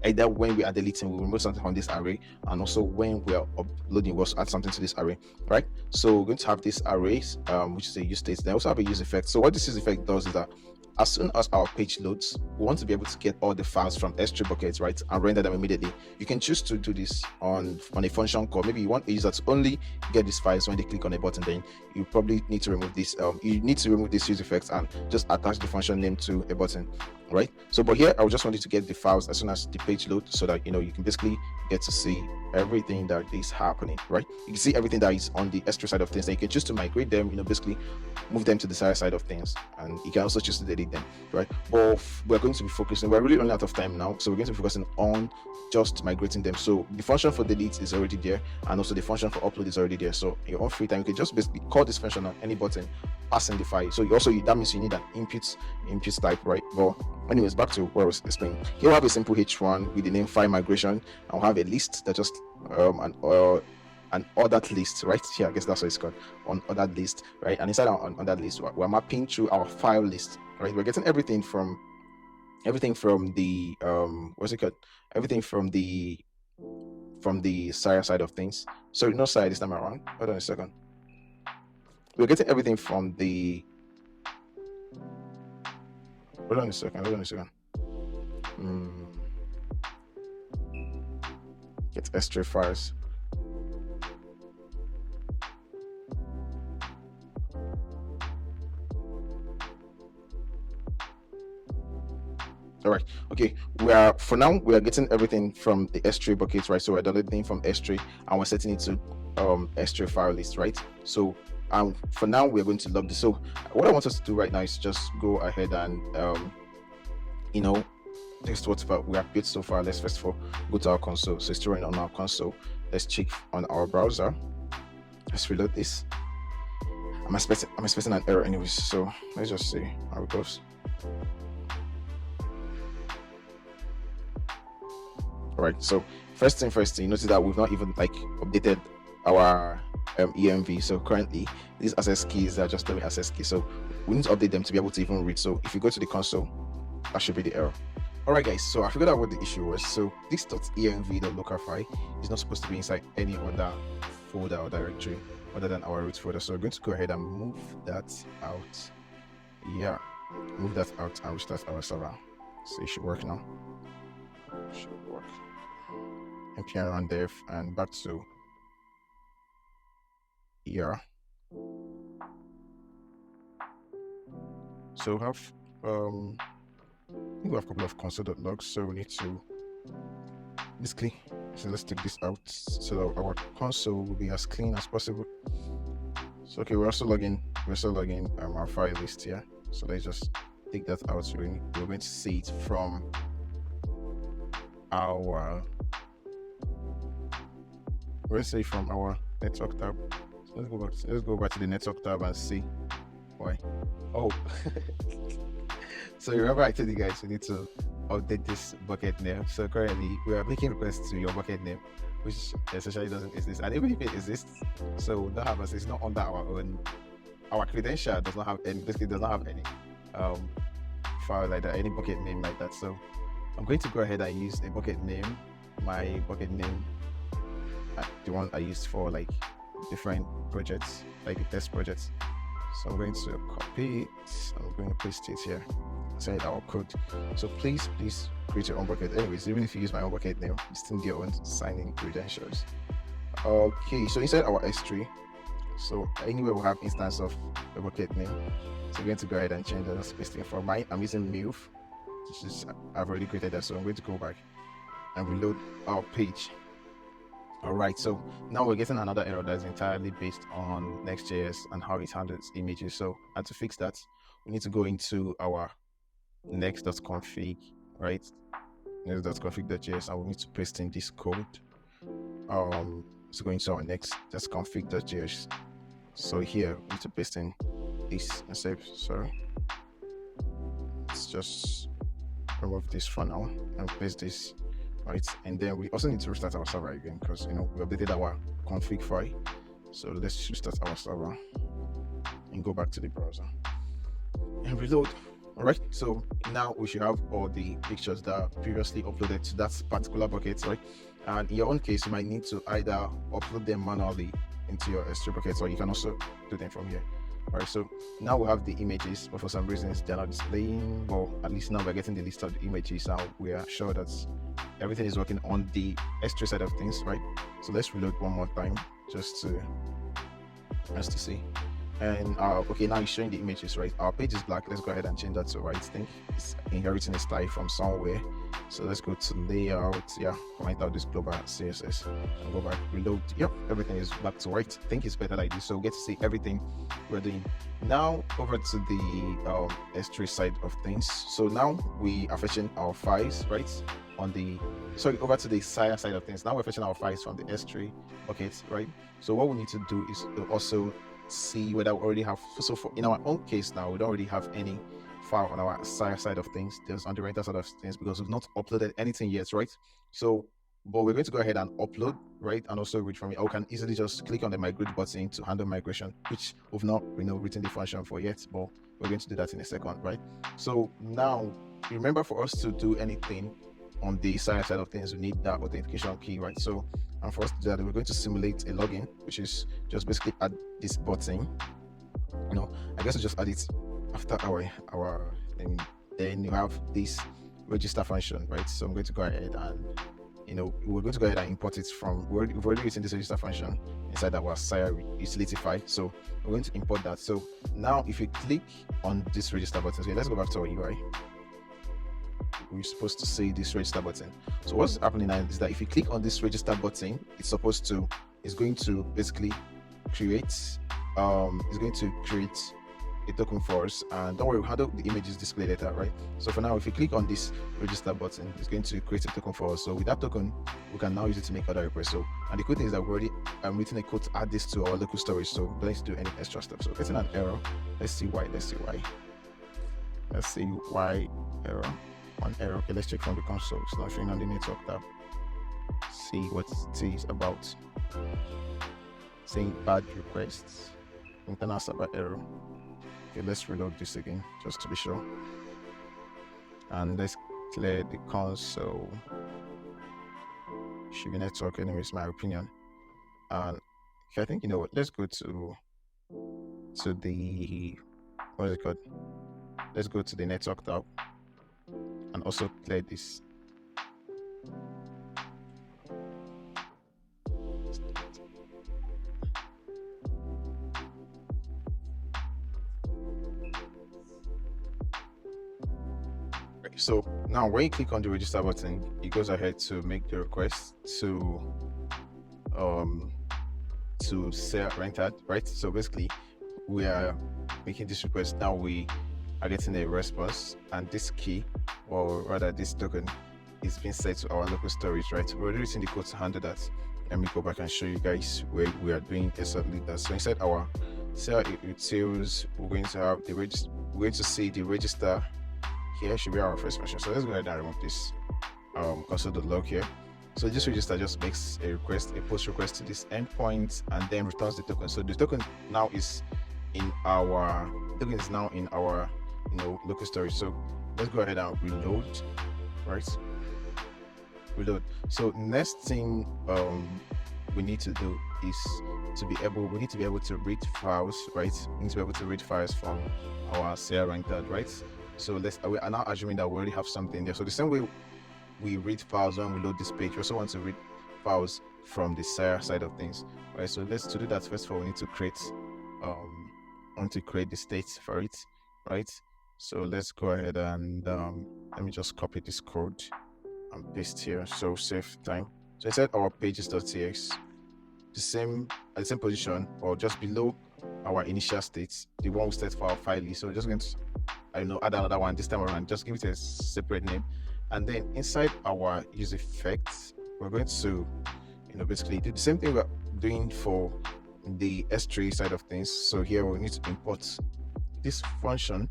either when we are deleting, we remove something from this array, and also when we are uploading, we'll also add something to this array, right? So we're going to have this arrays, which is a use state. Then also have a use effect. So what this use effect does is that as soon as our page loads, we want to be able to get all the files from S3 buckets, right, and render them immediately. You can choose to do this on a function call. Maybe you want a user to only get these files when they click on a button. Then you probably need to remove this. You need to remove this use effects and just attach the function name to a button, right? So, but here I just want you to get the files as soon as the page loads, so that you can basically get to see everything that is happening, right? You can see everything that is on the S3 side of things. Then you can choose to migrate them, basically move them to the side of things, and you can also choose to delete them, right? But we're going to be focusing, we're really running out of time now, so we're going to be focusing on just migrating them. So the function for delete is already there, and also the function for upload is already there. So in your own free time, you can just basically call this function on any button, passing the file. So that means you need an input type, right? But anyways, back to what I was explaining. Here we have a simple H1 with the name file migration, and we'll have a list that just an ordered list, right? Here, I guess that's what it's called, on ordered list, right? And inside on that list, we're mapping through our file list, right? We're getting everything from the everything from the side of things. Sorry, no side this time around. Hold on a second. We're getting everything from the hold on a second. Get S3 files. All right, okay, we are getting everything from the S3 buckets, right? So we're downloading from S3 and we're setting it to S3 file list, right? So for now we're going to log this. So what I want us to do right now is just go ahead and test what we have built so far. Let's first of all go to our console. So it's still running on our console. Let's check on our browser. Let's reload this. I'm expecting an error anyways, so let's just see how it goes. All right, so first thing, you notice that we've not even updated our env. So currently these access keys are just access keys, so we need to update them to be able to even read. So if you go to the console, that should be the error. All right, guys, so I figured out what the issue was. So this .env.local file is not supposed to be inside any other folder or directory other than our root folder. So we're going to go ahead and move that out. Yeah, move that out and restart our server. So it should work now. Should work. npm run dev and back to here. So we have a couple of console.logs, so we need to basically, so let's take this out so that our console will be as clean as possible. So okay, we're also logging our file list here. So let's just take that out. So we're going to see it from our network tab. So let's go back to the network tab and see why. Oh, so remember I told you guys we need to update this bucket name. So currently we are making requests to your bucket name, which essentially doesn't exist, and even if it exists, so we don't have us. It's not under our credential does not have any file like that, any bucket name like that. So I'm going to go ahead and use a bucket name, my bucket name, the one I used for different projects, like the test projects. So I'm going to copy it, I'm going to paste it here inside our code. So please create your own bucket. Anyways, even if you use my own bucket name, you still need your own sign-in credentials. Okay, so inside our S3, so anywhere we'll have instance of a bucket name. So we're going to go ahead and change that space thing. For mine, I'm using milv, which is I've already created that. So I'm going to go back and reload our page. All right, so now we're getting another error that's entirely based on Next.js and how it handles images. So, and to fix that, we need to go into our next.config, right? config.js, and we need to paste in this code. So going to our next, that's config.js. So here we need to paste in this and save. Sorry, let's just remove this for now and paste this, right? And then we also need to restart our server again because we updated our config file. So let's restart our server and go back to the browser and reload. All right, so now we should have all the pictures that are previously uploaded to that particular bucket, right? And in your own case, you might need to either upload them manually into your S3 bucket, or you can also do them from here. All right, so now we have the images, but for some reasons they're not displaying. Well, at least now we're getting the list of the images. Now we are sure that everything is working on the S3 side of things, right? So let's reload one more time just to see. And okay, now it's showing the images, right? Our page is black. Let's go ahead and change that to white. I think it's inheriting a style from somewhere. So let's go to layout. Yeah, comment out this global CSS and go back, reload. Yep, everything is back to white. I think it's better like this, so we get to see everything we're doing. Now over to the S3 side of things. So now we are fetching our files, right? Over to the side of things. Now we're fetching our files from the S3 bucket, right? So what we need to do is to also see whether we already have. So in our own case now, we don't already have any file on our side of things, just on the renter side of things, because we've not uploaded anything yet, right? So but we're going to go ahead and upload, right? And also read from it. I can easily just click on the migrate button to handle migration, which we've not written the function for yet, but we're going to do that in a second, right? So now remember, for us to do anything on the side of things, we need that authentication key, right? So and for us to do that, we're going to simulate a login, which is just basically add this button. I guess we just add it after our and then you have this register function, right? So I'm going to go ahead and we're going to go ahead and import it from, we've already written this register function inside our Sire utility file, so we're going to import that. So now if you click on this register button, so let's go back to our UI. We're supposed to see this register button. So what's happening now is that if you click on this register button, it's going to basically create a token for us. And don't worry, we'll handle the images display later, right? So for now, if you click on this register button, it's going to create a token for us. So with that token, we can now use it to make other requests. So, and the cool thing is that we've already written a code to add this to our local storage, so we don't need to do any extra stuff. So getting an error. Let's see why error. One error. Okay, let's check from the console. It's not showing on the network tab. See what it is about. Saying bad requests. Internal server error. Okay, let's reload this again just to be sure. And let's clear the console. Should be network anyways, my opinion. And okay, I think let's go to the what is it called? Let's go to the network tab and also clear this. So now when you click on the register button, it goes ahead to make the request to sell renterd, right? So basically we are making this request. Now we are getting a response, and this key, or rather this token, is being set to our local storage, right? We're already written the code to handle that. Let me go back and show you guys where we are doing exactly that. So inside our sell utils, we're going to have the register. We're going to see the register. Here should be our first function. So let's go ahead and remove this console.log here. So this register just makes a post request to this endpoint, and then returns the token. So the token now is in our local storage. So let's go ahead and reload, right? Reload. So next thing we need to do is we need to be able to read files, right? We need to be able to read files from our CR renterd, right? So we are now assuming that we already have something there. So the same way we read files when we load this page, we also want to read files from the side of things, right? So to do that, first of all, we need to create the state for it, right? So let's go ahead and let me just copy this code and paste here, so save time. So inside our pages.txt, at the same position, or just below our initial state, the one we set for our file is. So we're just going to add another one this time around, just give it a separate name, And then inside our use effects, we're going to, basically do the same thing we're doing for the S3 side of things. So here we need to import this function,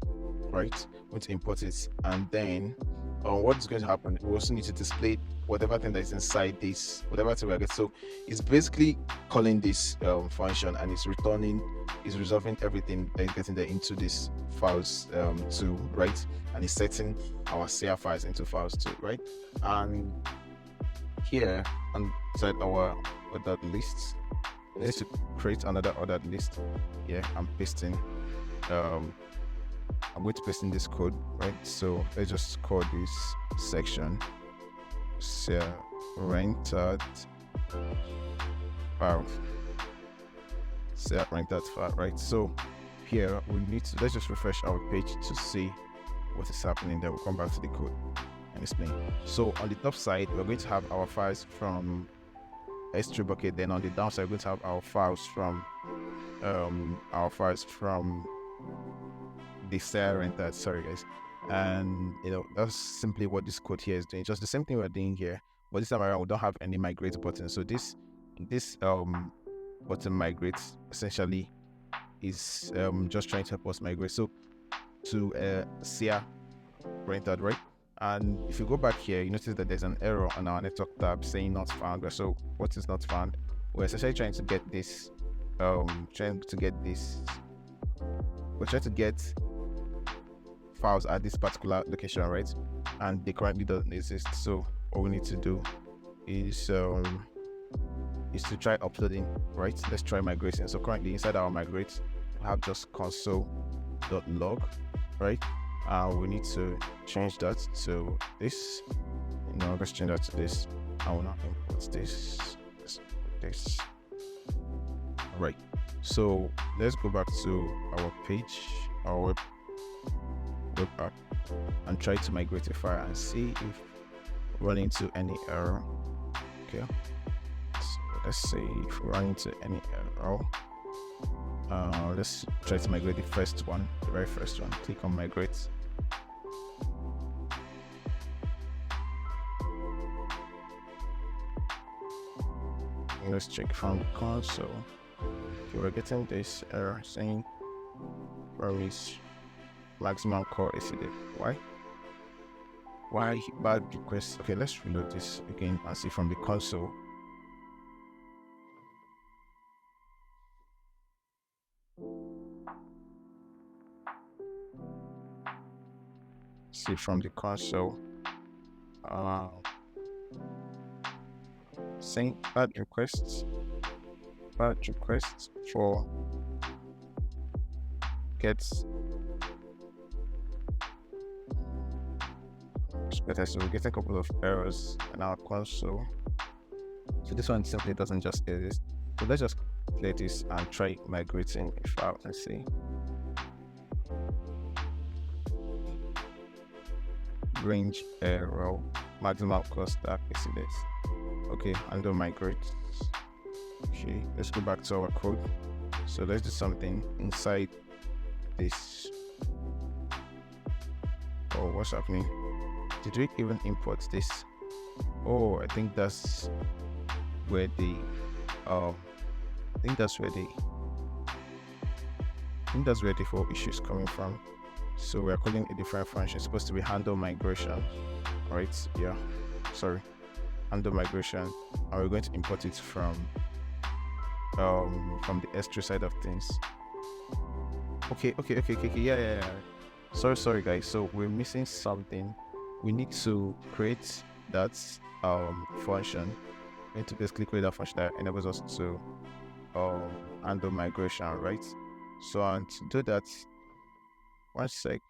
right? We need to import it, and then what's going to happen, we also need to display whatever thing that is inside this, whatever thing we get. So it's basically calling this function, and it's resolving everything that is getting there into this files too, right? And it's setting our CR files into files too, right? And here inside our ordered lists, we need to create another ordered list. Yeah, I'm going to paste in this code, right? So let's just call this section renterd file. Renterd file, right? So here we need to, let's just refresh our page to see what is happening there. We'll come back to the code and explain. So on the top side, we're going to have our files from S3 bucket. Then on the downside, we're going to have our files from the renterd. Sorry guys. And that's simply what this code here is doing. Just the same thing we're doing here, but this time around we don't have any migrate button. So this button migrate essentially is just trying to help us migrate so to CR renterd, right? And if you go back here, you notice that there's an error on our network tab saying not found. So what is not found? We're essentially trying to get this we're trying to get files at this particular location, right? And they currently don't exist. So what we need to do is to try uploading, right? Let's try migrating. So currently inside our migrate, we have just console.log, right? We need to change that to this. Let's change that to this. I will not import this. All right. So let's go back to our page, our web app, and try to migrate a file and see if we run into any error. Okay. So let's see if we run into any error. Let's try to migrate the first one, the very first one. Click on migrate. Let's check from the console. Okay, we're getting this error saying promise maximum core exceeded. Why bad request? Okay, let's reload this again and see from the console. See from the console. Saying bad requests for gets better. So we get a couple of errors in our console. So this one simply doesn't just exist. So let's just clear this and try migrating a file and see. Range error, maximum cost stack exceeded. Okay, undo migrate. Okay, let's go back to our code. So let's do something inside this. Oh, what's happening? Did we even import this? Oh, I think that's where the whole issue is coming from. So we're calling a different function. It's supposed to be handle migration, right? Yeah, sorry, handle migration, and we're going to import it from the S3 side of things. Okay, yeah. Sorry guys, so we're missing something. We need to create that function. We need to basically create that function that enables us to handle migration, right? So and to do that, one sec.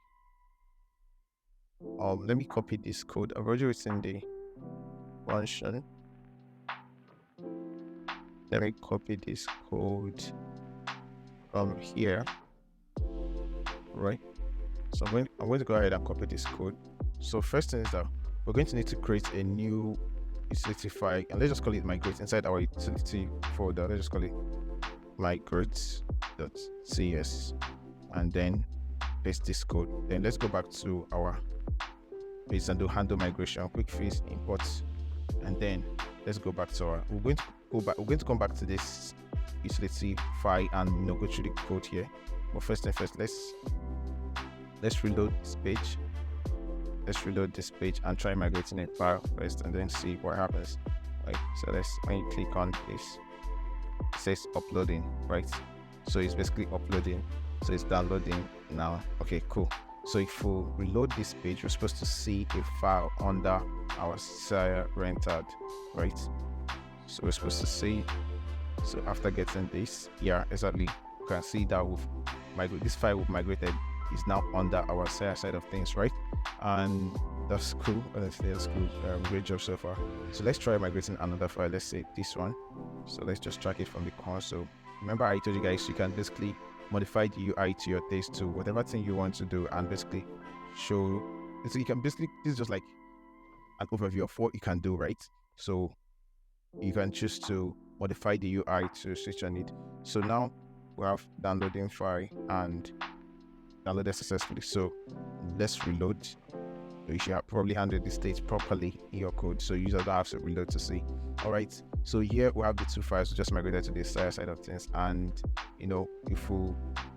Let me copy this code. I've already written the function. Let me copy this code from here, right? So I'm going to go ahead and copy this code. So first thing is that we're going to need to create a new utility file, and let's just call it migrate. Inside our utility folder, let's just call it migrate.cs, and then paste this code. Then let's go back to our Based on the handle migration, quick fix, import, and then let's go back to our. We're going to come back to this utility file and go through the code here. But first and first, let's reload this page. Let's reload this page and try migrating a file first, and then see what happens. Right. So when you click on this, it says uploading, right? So it's basically uploading. So it's downloading now. Okay, cool. So if we reload this page, we're supposed to see a file under our renterd, right? So we're supposed to see. So after getting this, yeah, exactly, you can see that this file we've migrated is now under our side of things, right? And that's cool. Honestly, that's cool. Great job so far. So let's try migrating another file. Let's say this one. So let's just track it from the console. Remember, I told you guys you can basically modify the UI to your taste to whatever thing you want to do, and basically show. So you can basically, this is just like an overview of what you can do, right? So you can choose to modify the UI to switch on it. So now we have downloading file and downloaded successfully. So let's reload. You should have probably handled the state properly in your code, so users don't have to reload to see. All right, so here we have the two files we just migrated to the side of things, and if we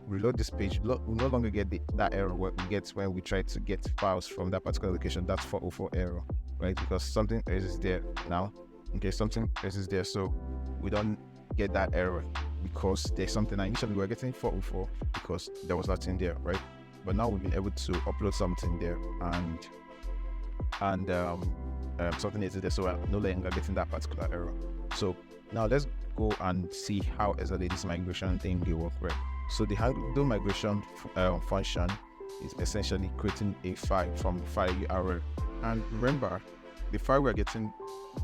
reload this page, we no longer get that error what we get when we try to get files from that particular location. That's 404 error, right? Because something else is there now. Okay, something else is there, so we don't get that error because there's something. Initially we were getting 404 because there was nothing there, right? But now we've been able to upload something there, and something is there, so we're no longer getting that particular error. So now let's go and see how exactly this migration thing will work, right? So the handle migration function is essentially creating a file from file URL, and remember, the file we're getting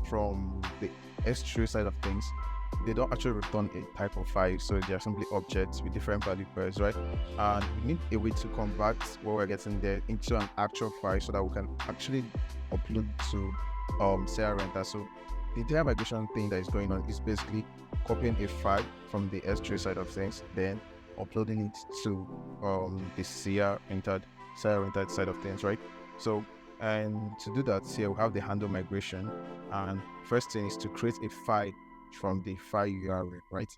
from the S3 side of things, they don't actually return a type of file, so they are simply objects with different value pairs, right? And we need a way to convert what we're getting there into an actual file so that we can actually upload to renterd. So the entire migration thing that is going on is basically copying a file from the S3 side of things, then uploading it to the renterd side of things, right? So, and to do that, here we have the handle migration, and first thing is to create a file from the file URL, right?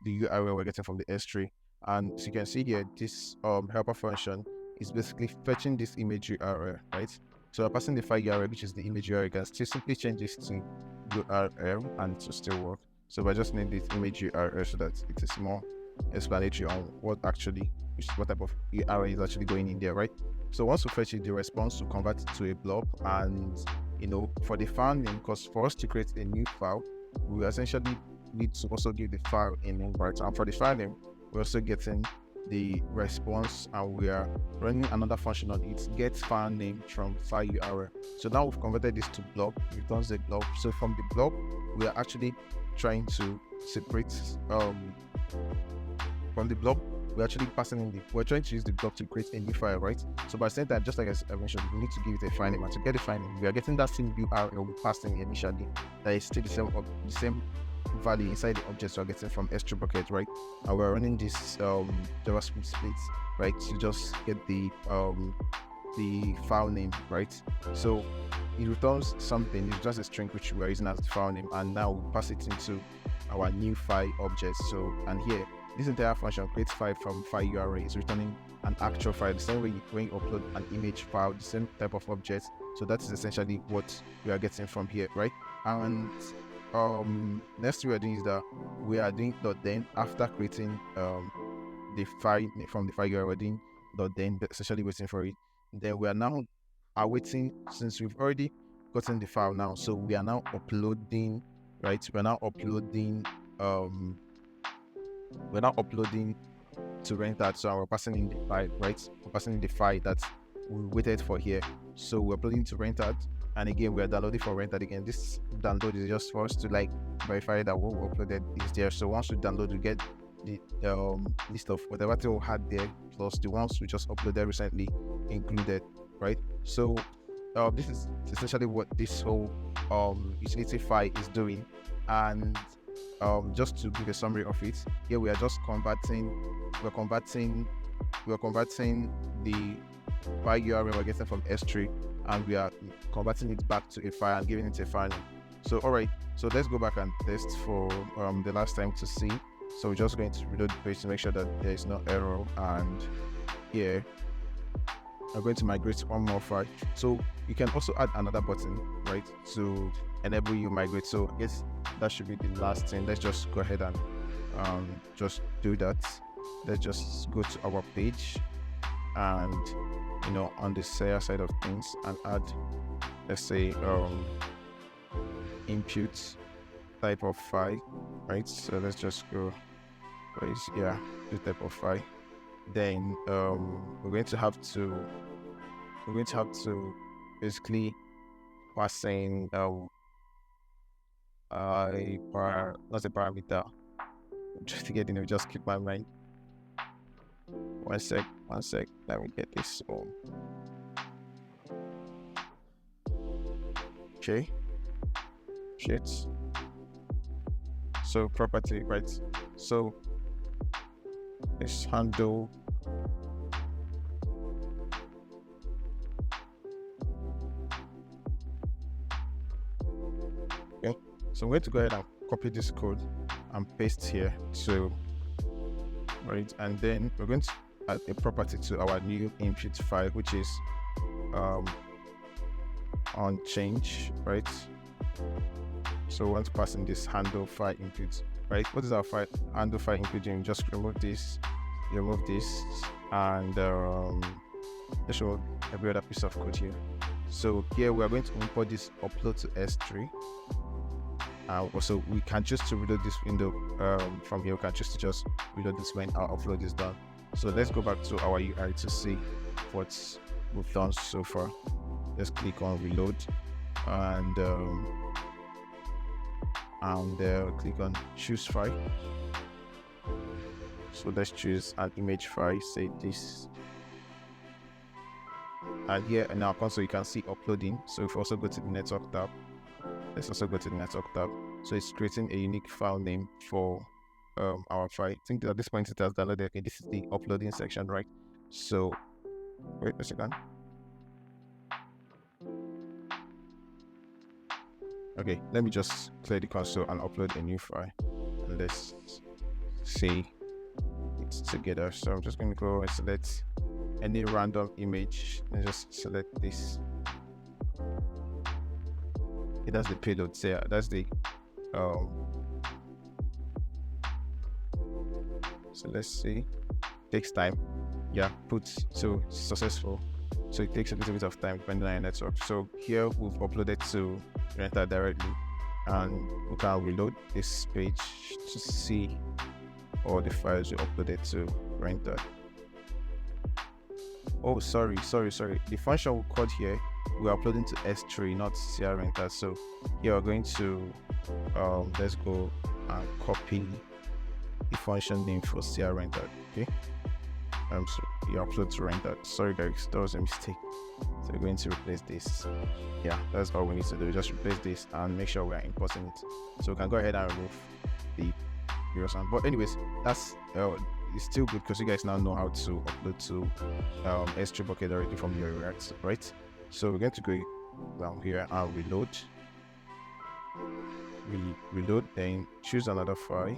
The URL we're getting from the S3, and as you can see here, this helper function is basically fetching this image URL, right? So we're passing the file URL, which is the image URL. You can still simply change this to URL and it will still work. So I just need this image URL so that it is more explanatory on what type of URL is actually going in there, right? So once we fetch it, the response will convert it to a blob, and for the file name, because for us to create a new file, we essentially need to also give the file a name, right? And for the file name, we're also getting the response, and we are running another function on it, get file name from file URL. So now we've converted this to blob, returns the blob. So from the blob, we are actually trying to separate from the blob, we're actually passing in we're trying to use the blob to create a new file, right? So by saying that, just like I mentioned, we need to give it a file name, and to get the file name, we are getting that same URL we passed in initially, that is still the same value inside the objects we're getting from S3 Bucket, right? And we're running this JavaScript split, right, to just get the file name, right? So it returns something, it's just a string which we're using as the file name, and now we pass it into our new file object. So, and here, this entire function creates file from file URL is returning an actual file, the same way when you upload an image file, the same type of object. So that is essentially what we are getting from here, right? And next thing we are doing is that we are doing .then after creating the file from the file URL, we're doing .then, essentially waiting for it. Then we are now awaiting, since we've already gotten the file now, so we are now uploading, right? We're now uploading to renterd. So we're passing in the file, right? We're passing in the file that we waited for here. So we're uploading to renterd, and again we're downloading for renterd. Again, this download is just for us to verify that what we uploaded is there. So once we download, we get the list of whatever thing we had there, plus the ones we just uploaded recently included, right? So this is essentially what this whole utility file is doing. And just to give a summary of it, here we are just converting the file URL we're getting from S3, and we are converting it back to a file and giving it a file name. So all right, so let's go back and test for the last time to see. So we're just going to reload the page to make sure that there is no error, and here I'm going to migrate one more file. So you can also add another button, right, to enable you migrate. So I guess that should be the last thing. Let's just go ahead and just do that. Let's just go to our page and on the SEA side of things and add, let's say, input type of file, right? So let's just go with this type of file. Then we're going to have to basically pass in not a parameter, just to get just keep my mind. One sec, let me get this on. Okay, shit. So property, right? So let's handle okay. So I'm going to go ahead and copy this code and paste here. So right, and then we're going to add a property to our new input file, which is on change, right? So we want to pass in this handle file input, right? What is our handle file input? You just remove this, and let's show every other piece of code here. So here we are going to import this upload to S3. Also, we can choose to reload this window from here. We can choose to just reload this when our upload is done. So let's go back to our UI to see what we've done so far. Let's click on reload and click on choose file. So let's choose an image file, say this. And here in our console, you can see uploading. So if we also go to the network tab, let's also go to the network tab. So it's creating a unique file name for our file. I think that at this point it has downloaded. Okay, this is the uploading section, right? So wait a second. Okay, let me just clear the console and upload a new file, and let's see it's together. So I'm just going to go and select any random image and just select this. Okay, that's the payload. So yeah, that's the so let's see, takes time. Yeah, so successful. So it takes a little bit of time depending on your network. So here we've uploaded to renterd directly, and we can reload this page to see all the files we uploaded to renterd. Oh, sorry. The function we called here, we're uploading to S3, not CR renterd. So here we're going to let's go and copy the function name for CR renterd. Okay. So you upload to renterd. Sorry guys, that was a mistake. So we're going to replace this. Yeah, that's all we need to do. Just replace this and make sure we are importing it. So we can go ahead and remove the previous one. But anyways, that's it's still good because you guys now know how to upload to S3 Bucket directly from your React, right? So we're going to go down here and reload. We reload, then choose another file.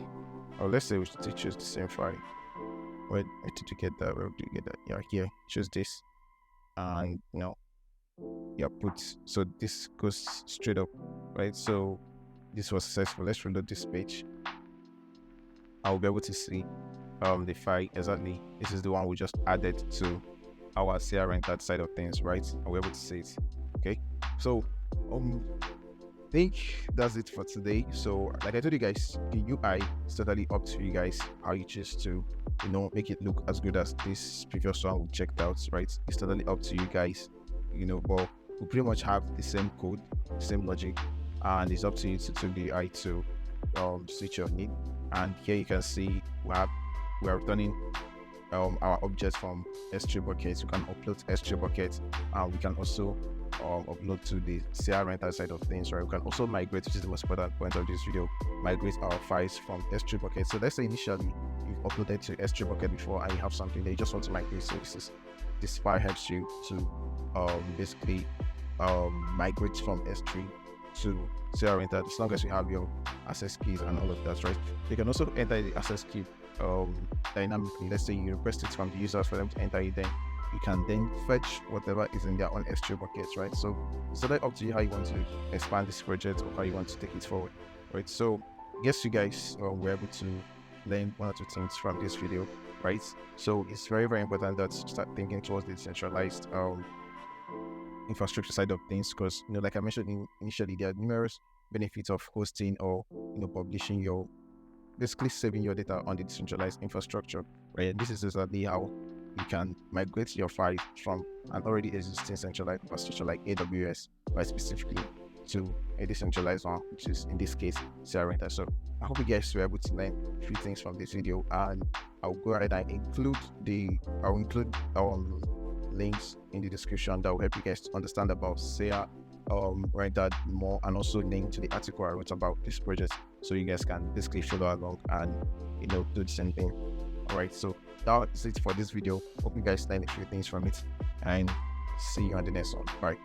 Or let's say we should choose the same file. Where did you get that? Where did you get that? Yeah, here. Choose this, and so this goes straight up, right? So this was successful. Let's reload this page. I'll be able to see the file exactly. This is the one we just added to our CR renterd side of things, right? I'll be able to see it. Okay, so I think that's it for today. So like I told you guys, the UI is totally up to you guys how you choose to make it look as good as this previous one we checked out, right? It's totally up to you guys, but we pretty much have the same code, same logic, and it's up to you to tweak the UI to suit your need. And here you can see we are returning our objects from S3 Bucket. We can upload to S3 Bucket, and we can also upload to the CR renterd side of things, right? We can also migrate, which is the most important point of this video, migrate our files from S3 Bucket. So let's say initially you've uploaded to S3 Bucket before and you have something that you just want to migrate. So this file helps you to basically migrate from S3 to renterd, as long as you have your access keys and all of that, right? You can also enter the access key dynamically. Let's say you request it from the users for them to enter it, then you can then fetch whatever is in their own S3 buckets, right? So it's really up to you how you want to expand this project or how you want to take it forward, right? So I guess you guys were able to learn one or two things from this video, right? So it's very, very important that you start thinking towards the decentralized infrastructure side of things, because like I mentioned initially, there are numerous benefits of hosting or publishing your, basically saving your data on the decentralized infrastructure, right? This is exactly how you can migrate your file from an already existing centralized infrastructure like AWS, right, specifically to a decentralized one, which is in this case renterd. So I hope you guys were able to learn a few things from this video, and I'll go ahead and include links in the description that will help you guys to understand about renterd more, and also link to the article I wrote about this project, so you guys can basically follow along and do the same thing. All right, so that's it for this video. Hope you guys learned a few things from it, and see you on the next one. Bye.